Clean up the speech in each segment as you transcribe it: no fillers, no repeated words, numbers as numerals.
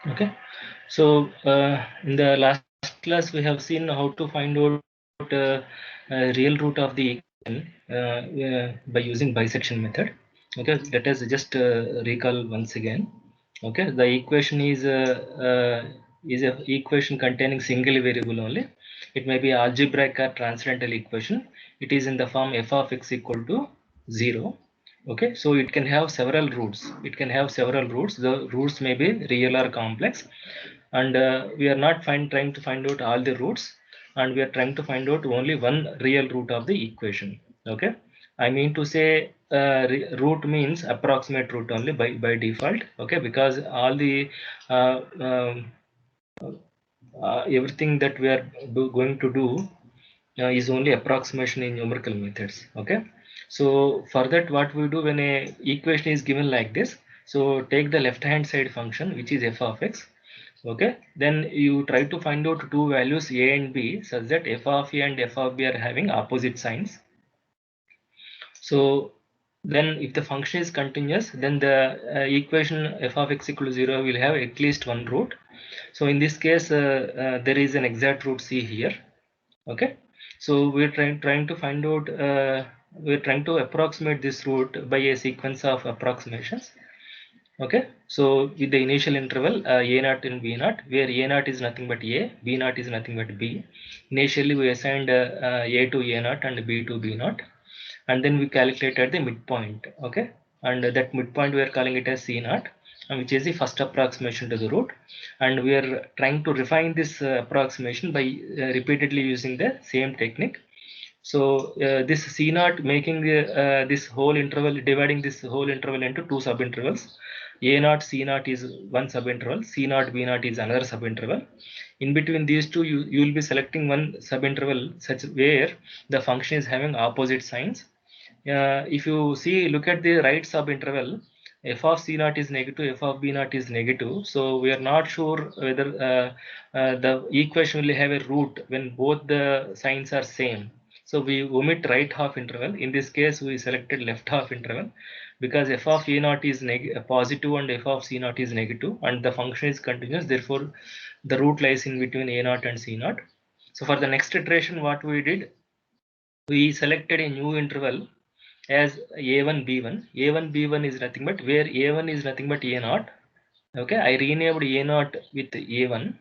Okay, so in the last class we have seen how to find out real root of the equation by using bisection method. Okay, let us just recall once again. Okay, the equation is a equation containing single variable only. It may be algebraic or transcendental equation. It is in the form f of x equal to 0. Okay, so it can have several roots. It can have several roots. The roots may be real or complex, and we are not trying to find out all the roots, and we are trying to find out only one real root of the equation. Okay, I mean to say root means approximate root only by default. Okay, because all the uh, um, everything that we are going to do is only approximation in numerical methods. Okay, so for that what we do when a equation is given like this, so take the left hand side function which is f of x. Okay, then you try to find out two values a and b such that f of a and f of b are having opposite signs. So then if the function is continuous, then the equation f of x equal to 0 will have at least one root. So in this case there is an exact root c here. Okay, so we're trying to find out we're trying to approximate this root by a sequence of approximations. Okay, so with the initial interval a naught and b naught, where a naught is nothing but a, b naught is nothing but b. Initially we assigned a to a naught and b to b naught, and then we calculated the midpoint. Okay, and that midpoint we are calling it as c naught, which is the first approximation to the root, and we are trying to refine this approximation by repeatedly using the same technique. So this c naught making this whole interval, dividing this whole interval into two subintervals. A naught c naught is one subinterval, c naught b naught is another subinterval. In between these two, you will be selecting one subinterval such where the function is having opposite signs. If you see, look at the right subinterval, f of c naught is negative, f of b naught is negative. So we are not sure whether the equation will have a root when both the signs are same. So we omit right half interval. In this case, we selected left half interval because f of a naught is positive and f of c naught is negative, and the function is continuous. Therefore, the root lies in between a naught and c naught. So for the next iteration, what we did, we selected a new interval as a1 b1. A1 b1 is nothing but where a1 is nothing but a naught. Okay, I renamed a naught with a1,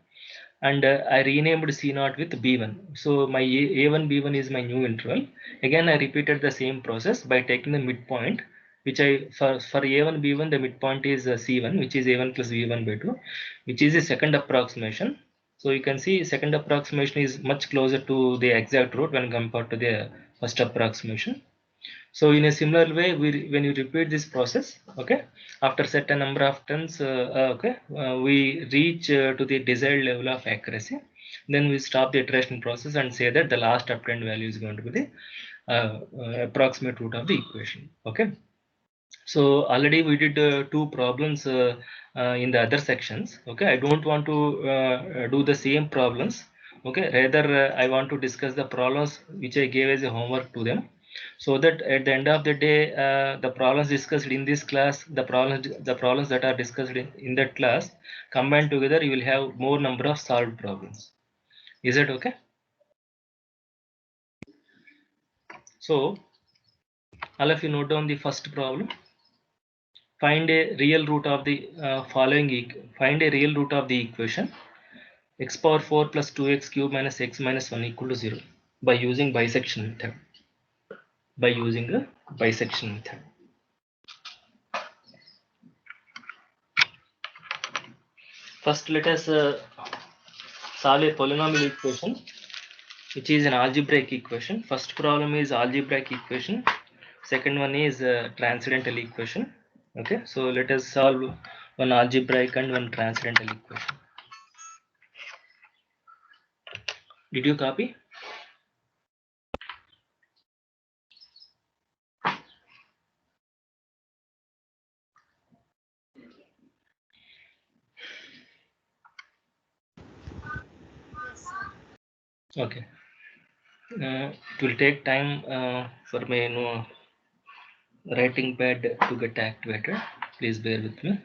and I renamed c naught with b1. So my a1 b1 is my new interval. Again I repeated the same process by taking the midpoint, which I for a1 b1 the midpoint is c1, which is a1 plus b1 by 2, which is the second approximation. So you can see second approximation is much closer to the exact root when compared to the first approximation. So in a similar way, when you repeat this process, okay, after certain number of turns, okay, we reach to the desired level of accuracy. Then we stop the iteration process and say that the last obtained value is going to be the approximate root of the equation. Okay. So already we did two problems in the other sections. Okay, I don't want to do the same problems. Okay, rather I want to discuss the problems which I gave as a homework to them, so that at the end of the day, the problems discussed in this class, the problems that are discussed in that class, combined together, you will have more number of solved problems. Is it okay? So all of you note down the first problem. Find a real root of the find a real root of the equation x power 4 plus 2x cube minus x minus 1 equal to 0 by using bisection method. By using a bisection method. First, let us solve a polynomial equation, which is an algebraic equation. First problem is algebraic equation. Second one is transcendental equation. Okay, so let us solve one algebraic and one transcendental equation. Did you copy? Okay. It will take time for my writing pad to get activated. Please bear with me.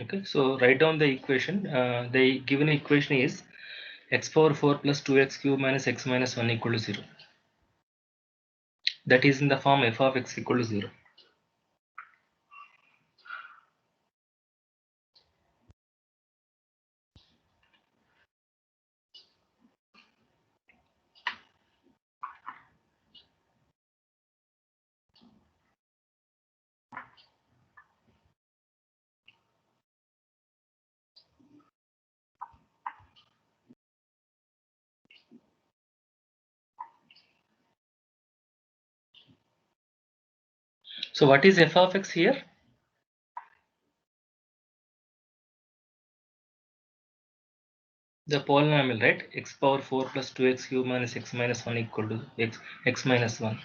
Okay, so write down the equation. The given equation is x power 4 plus 2x cube minus x minus 1 equal to 0. That is in the form f of x equal to 0. So what is f of x here? The polynomial, right? X power 4 plus 2x cube minus x minus 1 equal to x minus 1.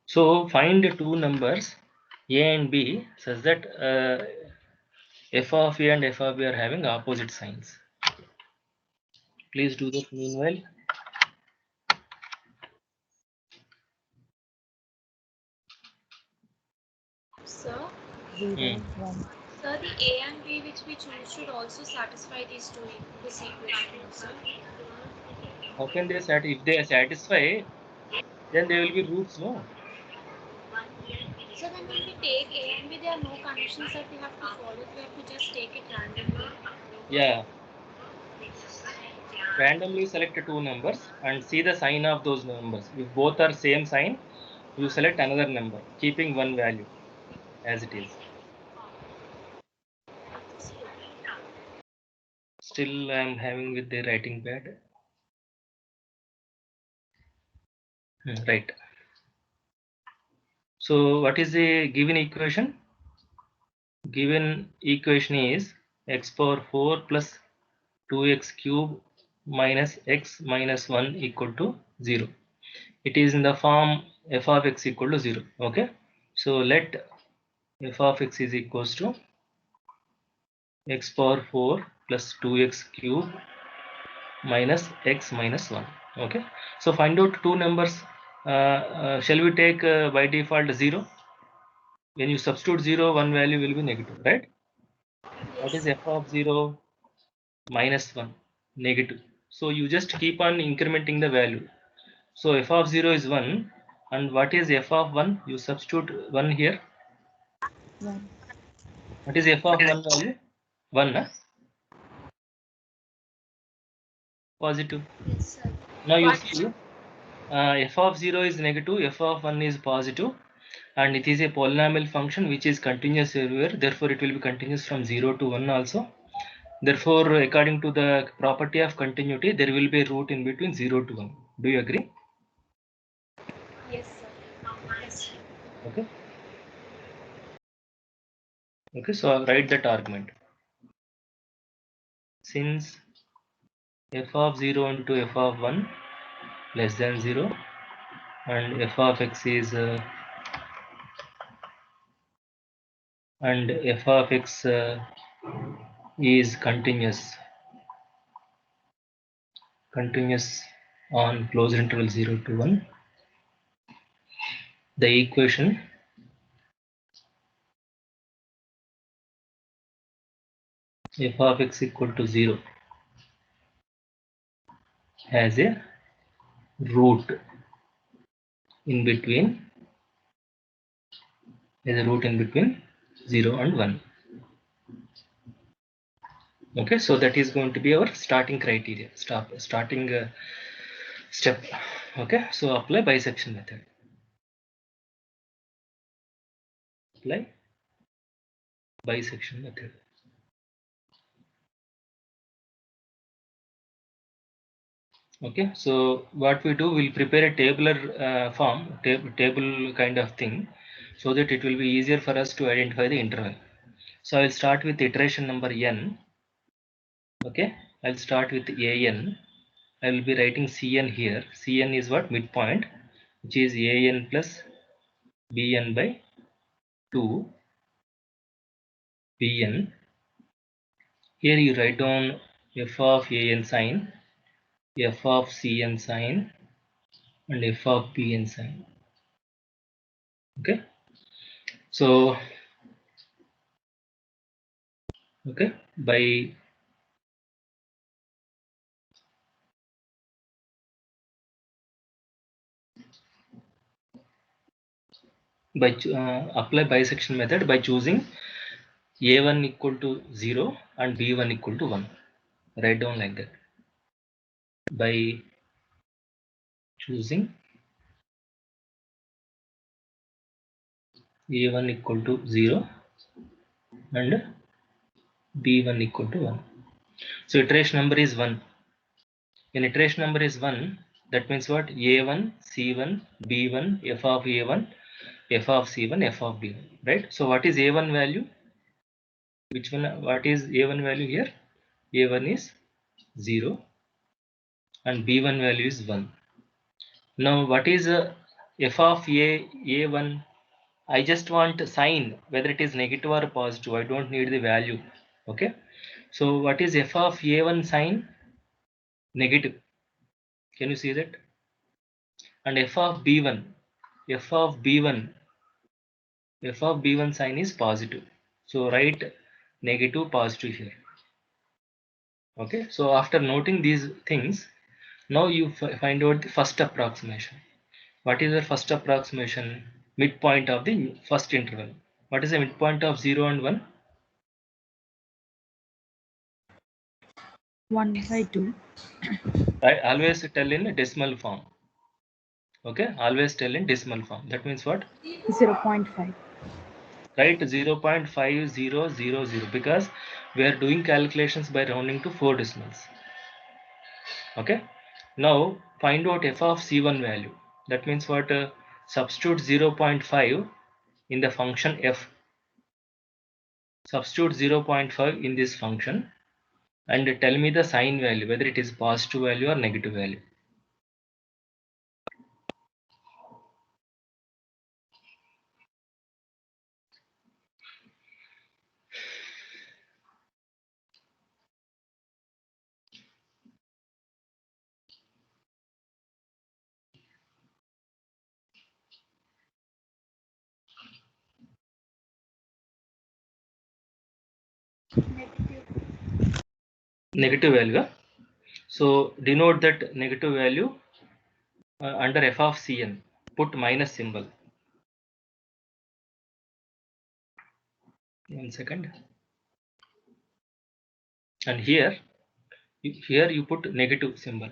So find the two numbers a and b such that f of a and f of b are having opposite signs. Please do that meanwhile. Sir, 0, 1. sir, the A and B which we choose should also satisfy this equation, sir. How can they if they satisfy, then there will be roots, no? So then when we take A and B, there are no conditions that we have to follow. We have to just take it randomly. Yeah. Randomly select two numbers and see the sign of those numbers. If both are same sign, you select another number, keeping one value as it is. Still, I am having with the writing pad. Right. So, what is the given equation? Given equation is x power 4 plus 2x cube minus x minus 1 equal to 0. It is in the form f of x equal to 0. Okay. So, let f of x is equals to x power 4 plus 2x cube minus x minus 1. Okay, so find out two numbers. Shall we take by default 0? When you substitute 0, one value will be negative, right? What is Yes. f of 0? Minus 1, negative. So you just keep on incrementing the value. So f of 0 is 1, and what is f of 1? You substitute 1 here. 1. What is f of 1 value? 1, huh? Positive. Yes, sir. Now you But see f of 0 is negative, f of 1 is positive, and it is a polynomial function which is continuous everywhere. Therefore, it will be continuous from 0 to 1 also. Therefore, according to the property of continuity, there will be a root in between 0 to 1. Do you agree? yes, sir. Yes. Okay. Okay, so I'll write that argument. Since f of 0 into f of 1 less than 0 and f of x is is continuous on closed interval 0 to 1, the equation f of x equal to 0 has a root in between 0 and 1. Okay, so that is going to be our starting criteria, starting step. Okay, so apply bisection method. Apply bisection method. Okay, so what we do, we'll prepare a tabular form, table kind of thing, so that it will be easier for us to identify the interval. So I'll start with iteration number n. Okay, I'll start with an. I will be writing cn here. Cn is what? Midpoint, which is an plus bn by 2. Bn. Here you write down f of an sine, f of cn sine, and f of bn sine. Okay. So okay, by apply bisection method by choosing a1 equal to 0 and b1 equal to 1. Write down like that. By choosing a1 equal to 0 and b1 equal to 1. So iteration number is 1. When iteration number is 1, that means what? a1, c1, b1, f of a1, f of c1, f of b1. Right? So what is a1 value? Which one? What is a1 value here? a1 is 0 and b1 value is 1. Now what is f of a1? I just want sign, whether it is negative or positive. I don't need the value. Okay. So what is f of a1 sign? Negative. Can you see that? And f of b1, f of b1, f of b1 sign is positive. So write negative, positive here. Okay. So after noting these things, now you find out the first approximation. What is the first approximation? Midpoint of the first interval. What is the midpoint of 0 and 1? 1/2. I always tell in decimal form. Okay, always tell in decimal form. That means what? 0.5. Write 0.5000 because we are doing calculations by rounding to 4 decimals. Okay. Now find out f of c1 value. That means what? Substitute 0.5 in the function f. Substitute 0.5 in this function and tell me the sign value, whether it is positive value or negative value. Negative value. So denote that negative value under f of cn. Put minus symbol. 1 second. And here you put negative symbol.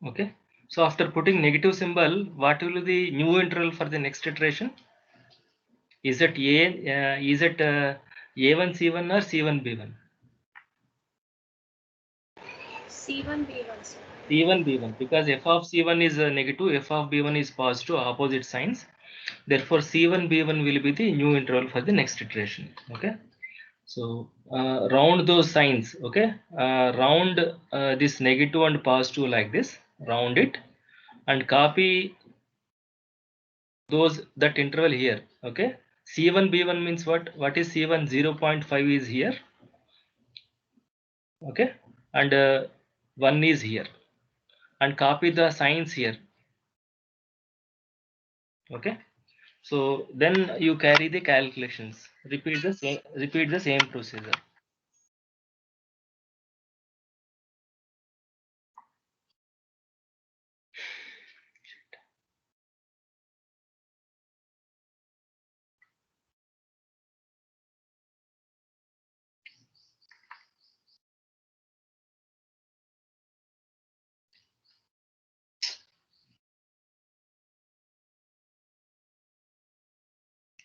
Okay. So after putting negative symbol, what will be the new interval for the next iteration? Is it a1 c1 or c1 b1? C1 B1, sir. C1 b1, because f of c1 is negative, f of b1 is positive, opposite signs. Therefore c1 b1 will be the new interval for the next iteration. Okay. So round those signs. Okay. Round this negative and positive like this. Round it and copy that interval here. Okay. C1 b1 means what is c1? 0.5 is here. Okay. And 1 is here. And copy the signs here. Okay. So then you carry the calculations. Repeat the same procedure.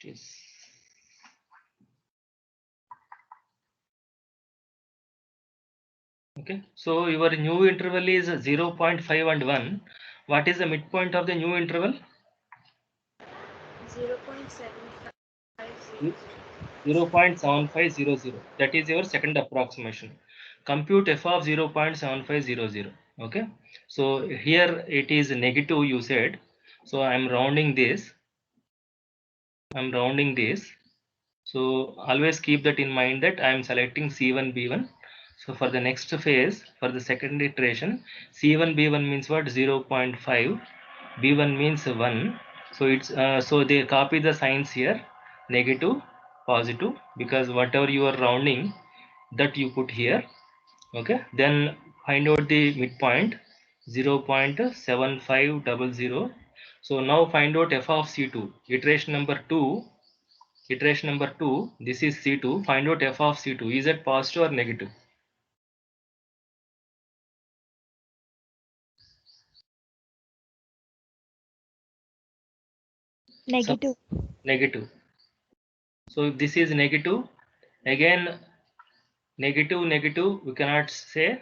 Yes. Okay. So your new interval is 0.5 and 1. What is the midpoint of the new interval? 0.7500. 0.7500. That is your second approximation. Compute f of 0.7500. Okay. So here it is negative, you said. So I'm rounding this. So always keep that in mind that I am selecting C1 B1. So for the next phase, for the second iteration, C1 B1 means what? 0.5. B1 means 1. So it's so they copy the signs here, negative, positive, because whatever you are rounding, that you put here. Okay. Then find out the midpoint, 0.7500. So now find out f of C2. Iteration number 2. This is C2. Find out f of C2. Is it positive or negative? Negative. Negative. So this is negative. Again, negative, we cannot say.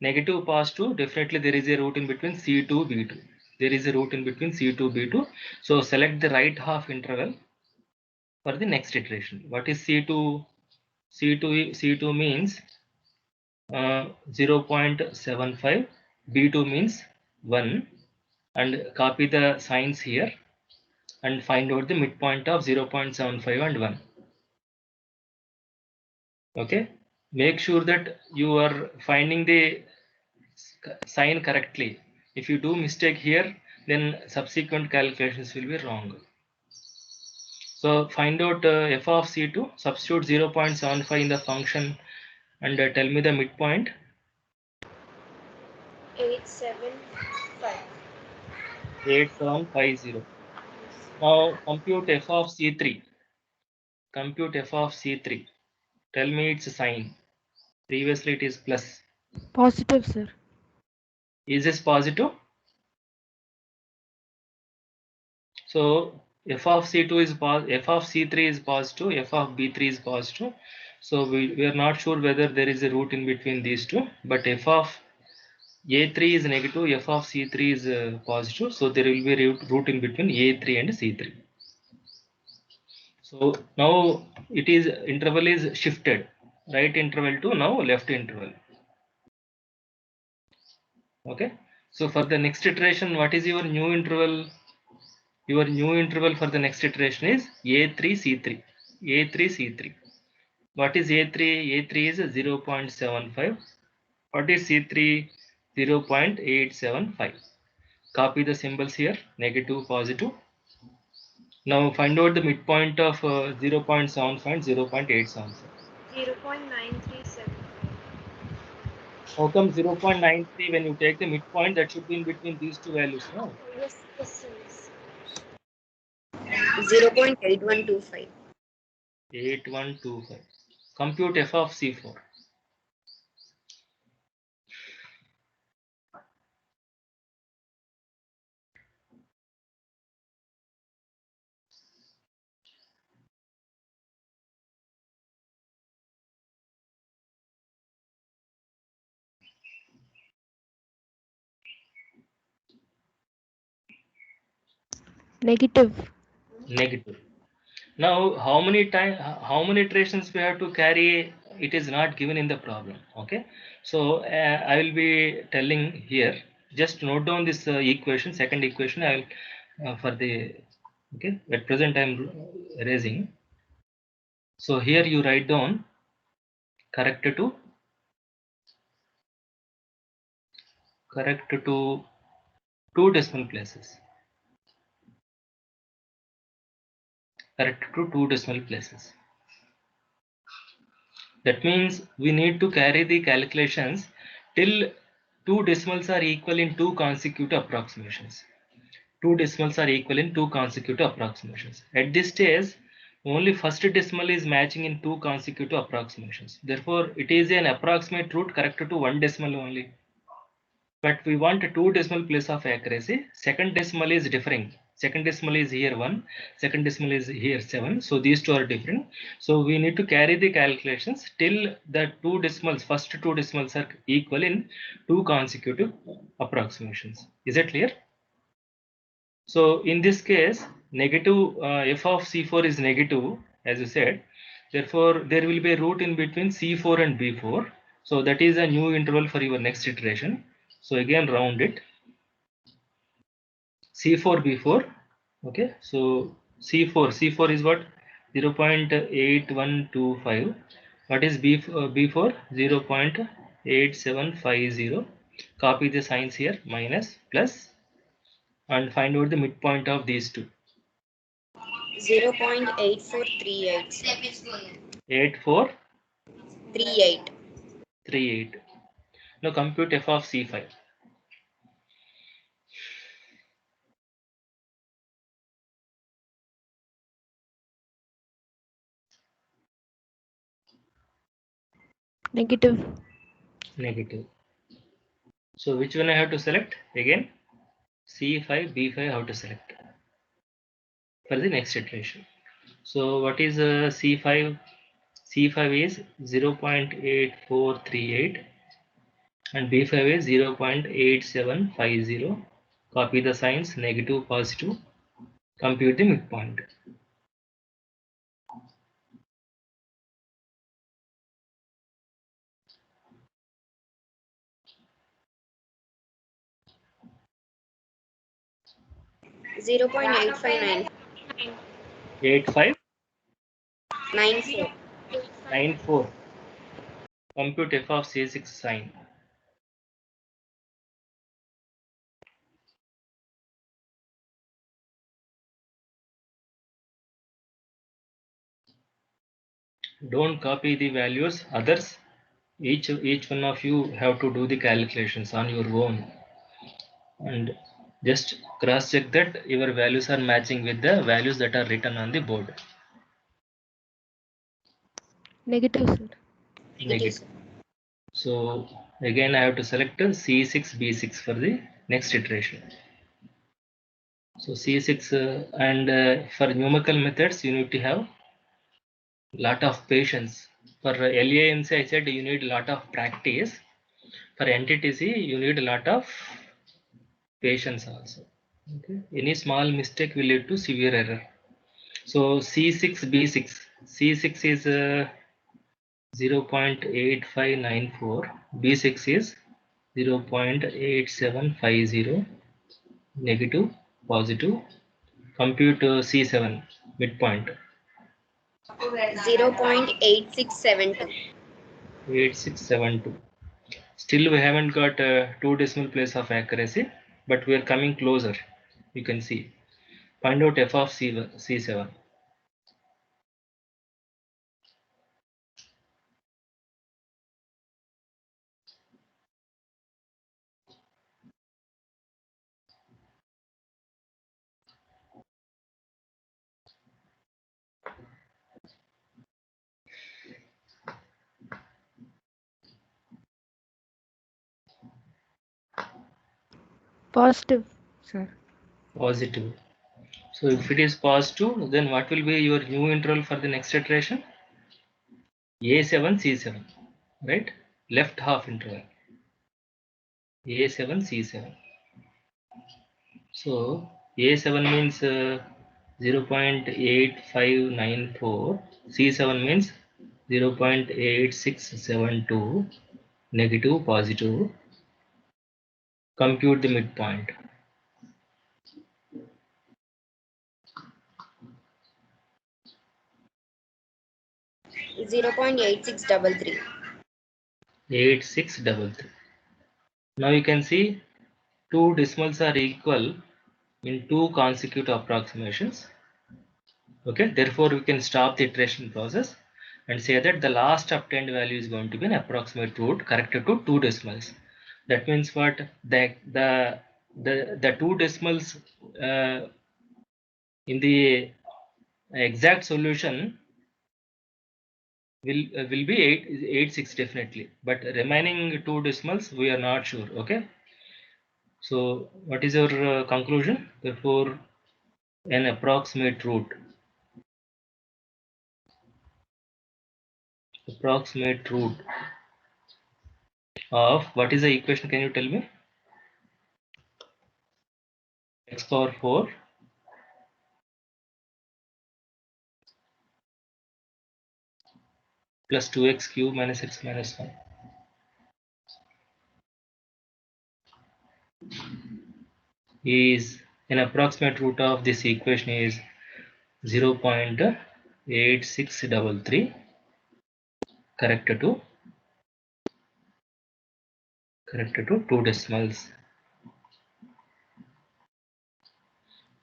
Negative, positive, definitely there is a root in between C2, B2. There is a root in between C2, B2. So select the right half interval for the next iteration. What is C2? C2 means 0.75. B2 means 1. And copy the signs here and find out the midpoint of 0.75 and 1. Okay. Make sure that you are finding the sign correctly. If you do mistake here, then subsequent calculations will be wrong. So find out f of C2, substitute 0.75 in the function and tell me the midpoint. 875. 8750. Now compute f of C3. Compute f of C3. Tell me its sign. Previously it is plus. Positive, sir. Is this positive? So f of C2 is positive, f of C3 is positive, f of B3 is positive. So we are not sure whether there is a root in between these two, but f of A3 is negative, f of C3 is positive. So there will be a root in between A3 and C3. So now it is interval is shifted, right interval to now left interval. Okay. So for the next iteration, what is your new interval? Your new interval for the next iteration is A3C3. A3C3. What is A3? A3 is 0.75. What is C3? 0.875. Copy the symbols here, negative, positive. Now find out the midpoint of 0.75 and 0.875. 0.9375. How come 0.93? When you take the midpoint, that should be in between these two values, no? Yes, yes, yes. 0.8125. 8125. Compute f of C4. Negative. Negative. Now how many iterations we have to carry? It is not given in the problem. Okay. So I will be telling here. Just note down this equation, second equation. I will for the okay. At present I am erasing. So here you write down correct to two decimal places. Correct to two decimal places. That means we need to carry the calculations till two decimals are equal in two consecutive approximations. Two decimals are equal in two consecutive approximations. At this stage, only first decimal is matching in two consecutive approximations. Therefore, it is an approximate root corrected to one decimal only. But we want a two decimal place of accuracy. Second decimal is differing. Second decimal is here 1, second decimal is here 7. So these two are different. So we need to carry the calculations till the two decimals, first two decimals are equal in two consecutive approximations. Is that clear? So in this case, negative f of C4 is negative, as you said. Therefore, there will be a root in between C4 and B4. So that is a new interval for your next iteration. So again round it. C4 B4. Okay. So C4 is what? 0.8125. What is B4? 0.8750. Copy the signs here, minus, plus, and find out the midpoint of these two. 0.8438. 8438. 38. Now compute f of C5. Negative. Negative. So which one I have to select? Again, C5, B5 how to select for the next iteration. So what is C5? C5 is 0.8438 and B5 is 0.8750. Copy the signs, negative, positive. Compute the midpoint. Zero point 859. 8594. 94. Compute f of C6 sign. Don't copy the values, others. Each one of you have to do the calculations on your own, and just cross check that your values are matching with the values that are written on the board. Negative, sir. Negative. So again I have to select C6 B6 for the next iteration. So C6 and for numerical methods you need to have lot of patience. For LAMC I said you need a lot of practice. For NTTC you need a lot of patience also. Okay. Any small mistake will lead to severe error. So C6 B6. C6 is 0.8594. B6 is 0.8750. Negative, positive. Compute C7 midpoint. 0.8672. 8672. Still we haven't got 2 decimal place of accuracy, but we are coming closer. You can see. Find out f of C7. Positive, sir. Positive. So if it is positive, then what will be your new interval for the next iteration? A7 C7, right? Left half interval. A7 C7. So A7 means 0.8594. C7 means 0.8672. Negative, positive. Compute the midpoint. 0.8633. 8633. Now you can see two decimals are equal in two consecutive approximations. Okay, therefore we can stop the iteration process and say that the last obtained value is going to be an approximate root corrected to two decimals. That means what? The two decimals in the exact solution will be 86 definitely, but remaining two decimals we are not sure. Okay, so what is your conclusion? Therefore, an approximate root of what is the equation? Can you tell me? X power 4 plus 2x cube minus x minus 1 is an approximate root of this equation is 0.8633 corrected to 2 decimals.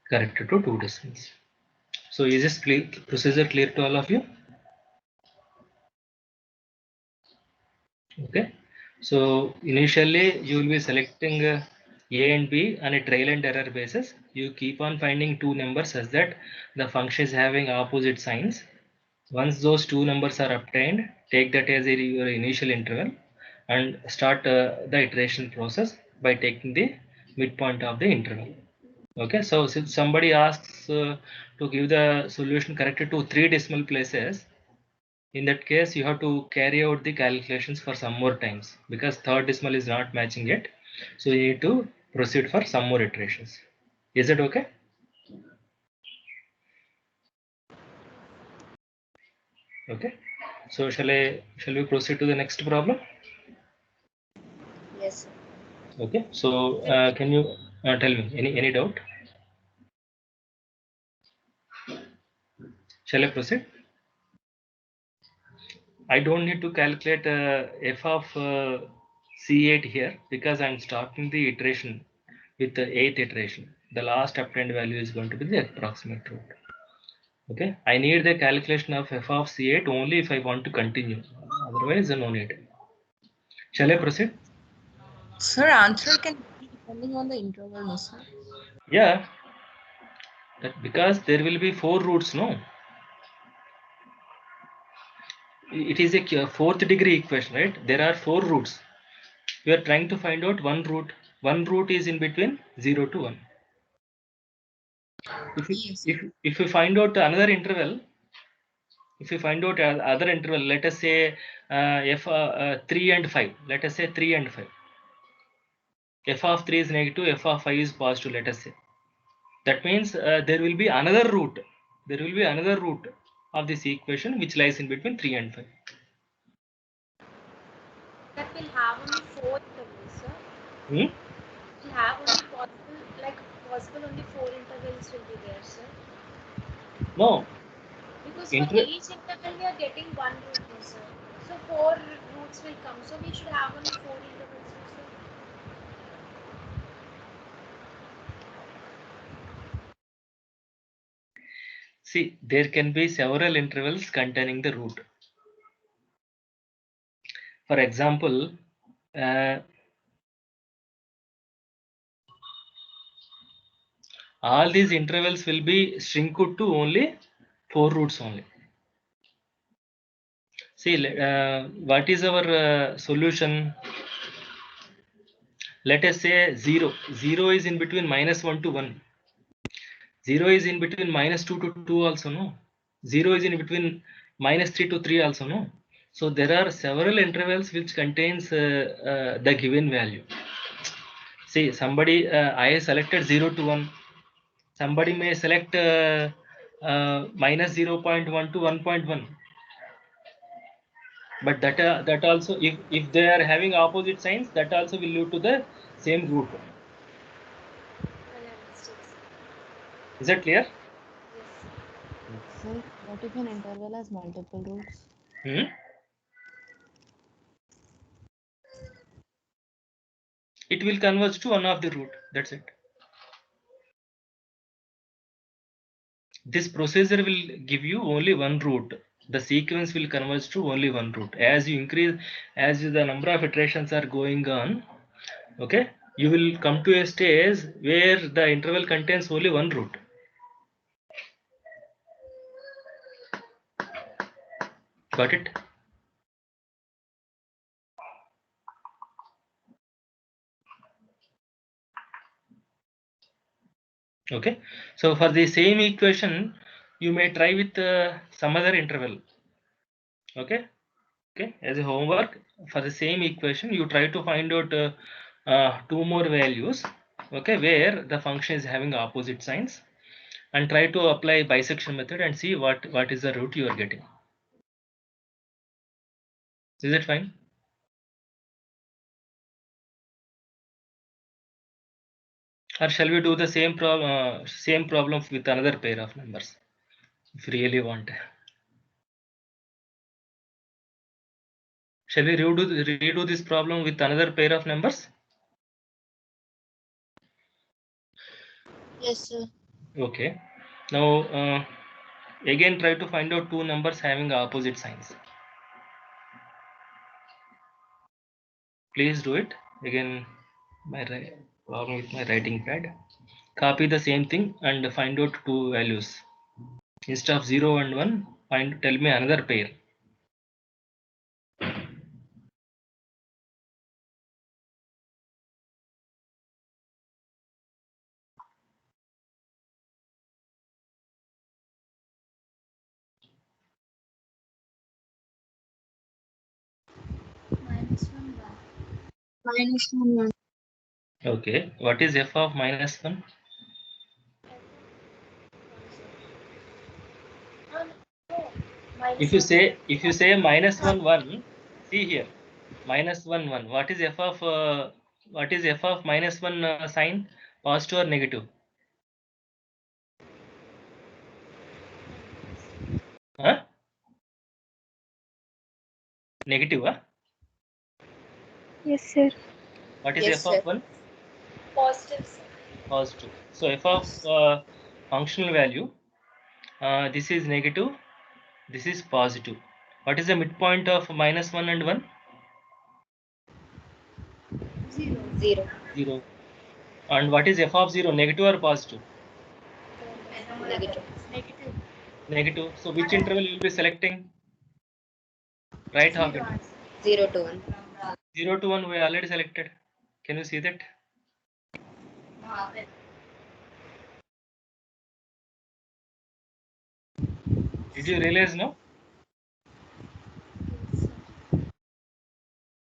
Corrected to 2 decimals. So is this procedure clear to all of you? Okay. So initially you will be selecting A and B on a trial and error basis. You keep on finding two numbers such that the function is having opposite signs. Once those two numbers are obtained, take that as your initial interval and start the iteration process by taking the midpoint of the interval. Okay, so since somebody asks to give the solution corrected to 3 decimal places, in that case you have to carry out the calculations for some more times because third decimal is not matching yet. So you need to proceed for some more iterations. Is it okay? Okay. So shall we proceed to the next problem? Yes, sir. Okay. So can you tell me any doubt? Shall I proceed? I don't need to calculate f of C8 here because I'm starting the iteration with the 8th iteration. The last obtained value is going to be the approximate root. Okay, I need the calculation of f of C8 only if I want to continue. Otherwise, no need. Shall I proceed? Sir, answer can be depending on the interval, no, sir? Yeah, that because there will be 4 roots, no? It is a fourth degree equation, right? There are 4 roots. We are trying to find out one root. One root is in between 0 to 1. If you find out another interval, if you find out other interval, let us say f 3 and 5. Let us say 3 and 5. F of 3 is negative, f of 5 is positive, let us say. That means there will be another root. There will be another root of this equation which lies in between 3 and 5. That will have only 4 intervals, sir. Hmm? Will have only possible only 4 intervals will be there, sir. No. Because for each interval we are getting one root, no, sir. So 4 roots will come. So we should have only 4 intervals, no, sir. See, there can be several intervals containing the root. For example, all these intervals will be shrunk to only 4 roots only. See, what is our solution? Let us say 0. 0 is in between -1 to 1. 0 is in between -2 to 2 also, no? 0 is in between -3 to 3 also, no? So there are several intervals which contains the given value. See, somebody, I selected 0 to 1. Somebody may select minus 0.1 to 1.1. But that also, if they are having opposite signs, that also will lead to the same root. Well understood, sir. Is that clear? Yes. Sir, what if an interval has multiple roots? Hmm? It will converge to one of the root. That's it. This procedure will give you only one root. The sequence will converge to only one root. As you increase, as the number of iterations are going on, okay, you will come to a stage where the interval contains only one root. Got it? Okay, so for the same equation you may try with some other interval. Okay, as a homework, for the same equation you try to find out two more values, okay, where the function is having opposite signs, and try to apply bisection method and see what is the root you are getting. Is it fine? Or shall we do the same problem with another pair of numbers if you really want? Shall we redo this problem with another pair of numbers? Yes, sir. Okay. Now again try to find out two numbers having opposite signs. Please do it again. My problem with my writing pad. Copy the same thing and find out two values. Instead of 0 and 1, tell me another pair. Minus 1. Okay. What is f of minus 1? If you say minus 1 1, see here minus 1 1. What is f of minus 1 sign? Positive or negative? Huh? Negative, huh? Yes, sir. What is Yes, f sir. of 1? Positive, sir. Positive. So f of functional value, this is negative, this is positive. What is the midpoint of minus 1 and 1? 0. 0. And what is f of 0? Negative or positive? Negative. Negative. So which interval you will be selecting? Right half it. 0 to 1. 0 to 1 we already selected. Can you see that? Did you realize now?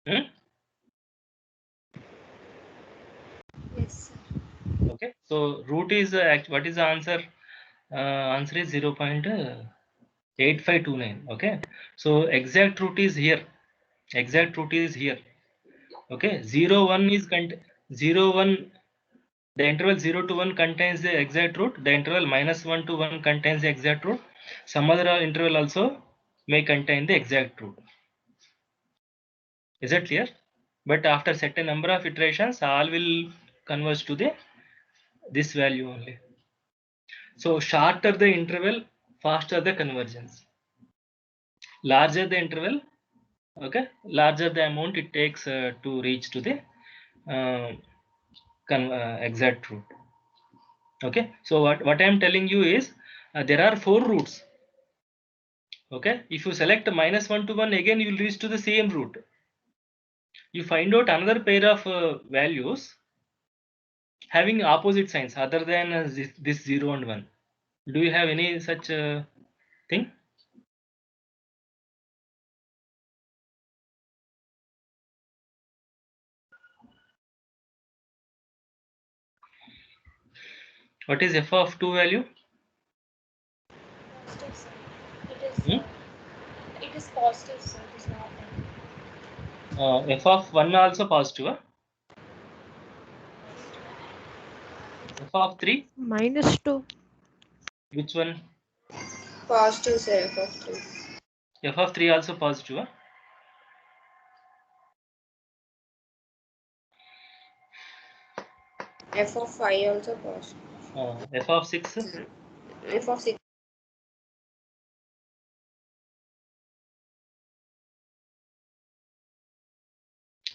Hmm? Yes, sir. Okay. So root is what is the answer? Answer is 0.8529. Okay. So exact root is here. Exact root is here. Okay. 0 1 is 0 1. The interval 0 to 1 contains the exact root. The interval minus 1 to 1 contains the exact root. Some other interval also may contain the exact root. Is that clear? But after certain number of iterations, all will converge to this value only. So shorter the interval, faster the convergence. Larger the interval, okay, larger the amount it takes to reach to the exact root. Okay, so what I am telling you is there are 4 roots. Okay, if you select minus 1 to 1, again you will reach to the same root. You find out another pair of values having opposite signs other than this 0 and 1. Do you have any such thing? What is f of 2 value? Positive, sir. It is. Hmm? It is positive, sir. It is not negative. F of 1 also positive. Huh? F of 3, -2. which one? Positive, sir. F of 3. F of 3 also positive. Huh? F of 5 also positive. F of 6. F of 6.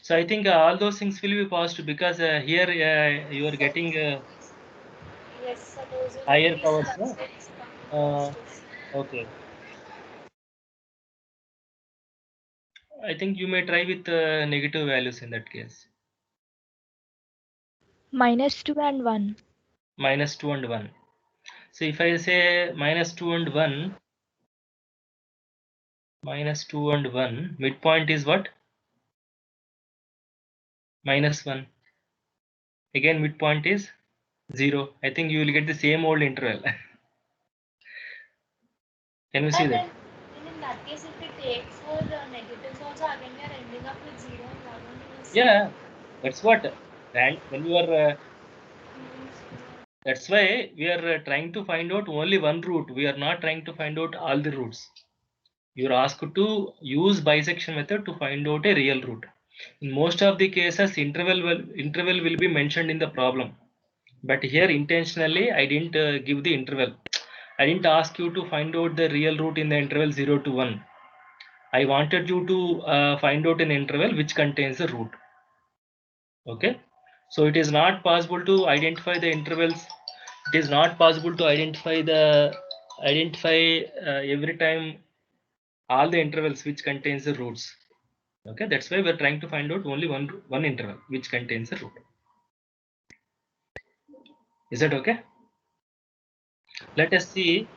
So I think all those things will be positive because here you are getting Yes, sir. Those will higher be powers. No? positive. Okay. I think you may try with negative values in that case. -2 and 1. Minus 2 and 1. So if I say minus 2 and 1, minus 2 and 1, midpoint is what? Minus 1. Again midpoint is 0. I think you will get the same old interval. Can you see that? And in that case, if we take for negatives also, again we are ending up with 0 and 1. Yeah, that's what. And when you are, that's why we are trying to find out only one root. We are not trying to find out all the roots. You are asked to use bisection method to find out a real root. In most of the cases, interval will be mentioned in the problem. But here intentionally I didn't give the interval. I didn't ask you to find out the real root in the interval 0 to 1. I wanted you to find out an interval which contains the root. Okay, so it is not possible to identify the intervals. It is not possible to identify every time all the intervals which contains the roots. Okay, that's why we're trying to find out only one interval which contains a root. Is that okay? Let us see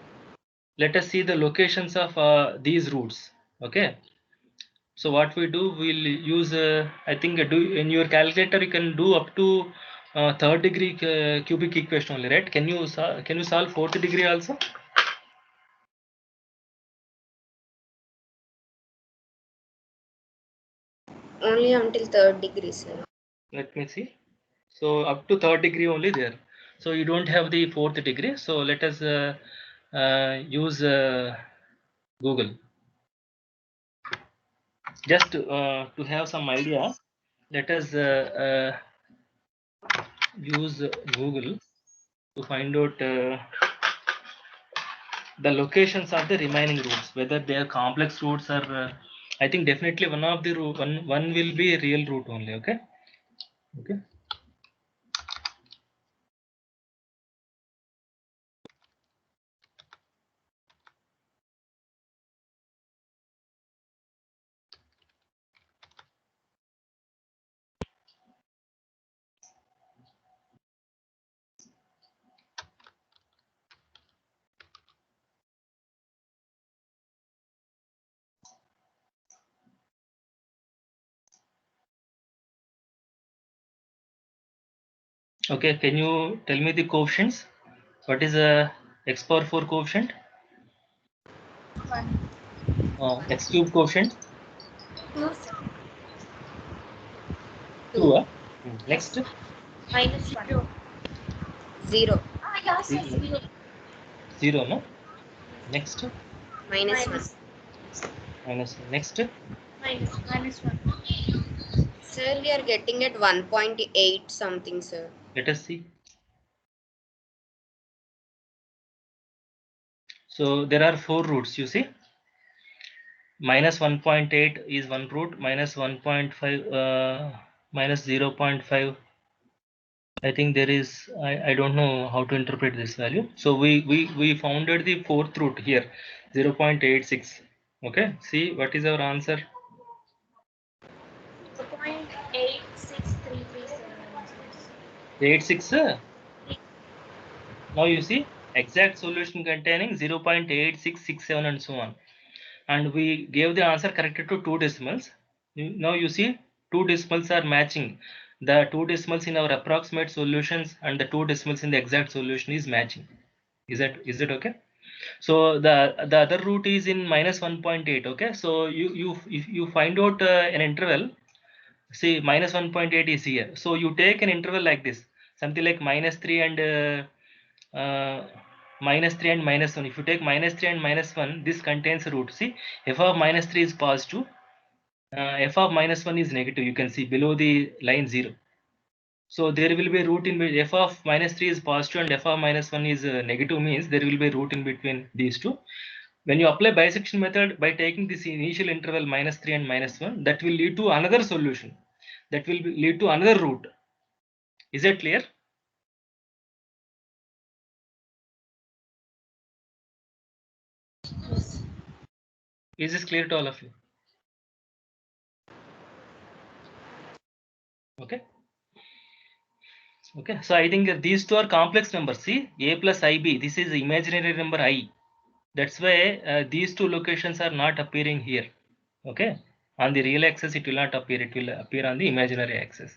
the locations of these roots. Okay, so what we do, we'll use I think do in your calculator you can do up to third degree cubic equation only, right? Can you solve fourth degree also? Only until 3rd degree, sir. Let me see. So up to third degree only there. So you don't have the fourth degree. So let us use Google. Just to have some idea, let us use Google to find out the locations of the remaining roots, whether they are complex roots or I think definitely one of the root, one will be a real root only. Okay. Okay. Okay, can you tell me the coefficients? What is a x power 4 coefficient? 1. X cube coefficient? 2. 2. Next? Minus 1. 0. Yes, 0. 0, no? Next? Minus 1. Minus 1. Next? Minus 1. Sir, we are getting at 1.8 something, sir. Let us see. So there are 4 roots, you see. Minus 1.8 is one root, minus 1.5, minus 0.5. I think there is, I don't know how to interpret this value. So we founded the fourth root here, 0.86. Okay, see what is our answer? 0.86337. 86. Now you see exact solution containing 0.8667 and so on. And we gave the answer corrected to 2 decimals. Now you see 2 decimals are matching. The 2 decimals in our approximate solutions and the 2 decimals in the exact solution is matching. Is it okay? So the other root is in minus 1.8. Okay, so if you find out an interval, see minus 1.8 is here. So you take an interval like this, something like minus 3 and minus 3 and minus 1. If you take minus 3 and minus 1, this contains a root. See, f of minus 3 is positive, f of minus 1 is negative. You can see below the line 0. So there will be a root in which f of minus 3 is positive and f of minus 1 is negative, means there will be a root in between these two. When you apply bisection method by taking this initial interval minus 3 and minus 1, that will lead to another solution. That will lead to another root. Is that clear? Is this clear to all of you? Okay. Okay, so I think these two are complex numbers. See, a plus ib, this is imaginary number I. That's why these two locations are not appearing here. Okay, on the real axis it will not appear, it will appear on the imaginary axis.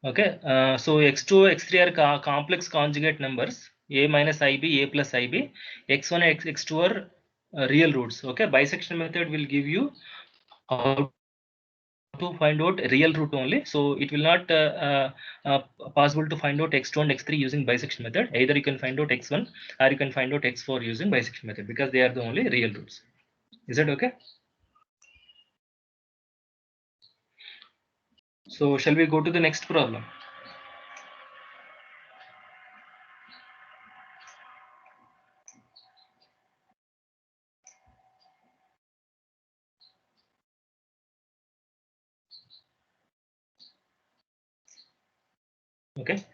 Okay, so x2, x3 are complex conjugate numbers, a minus ib, a plus ib, x1 and x2 are real roots. Okay, bisection method will give you how to find out real root only. So it will not possible to find out x2 and x3 using bisection method. Either you can find out x1 or you can find out x4 using bisection method, because they are the only real roots. Is that okay? So shall we go to the next problem? Okay.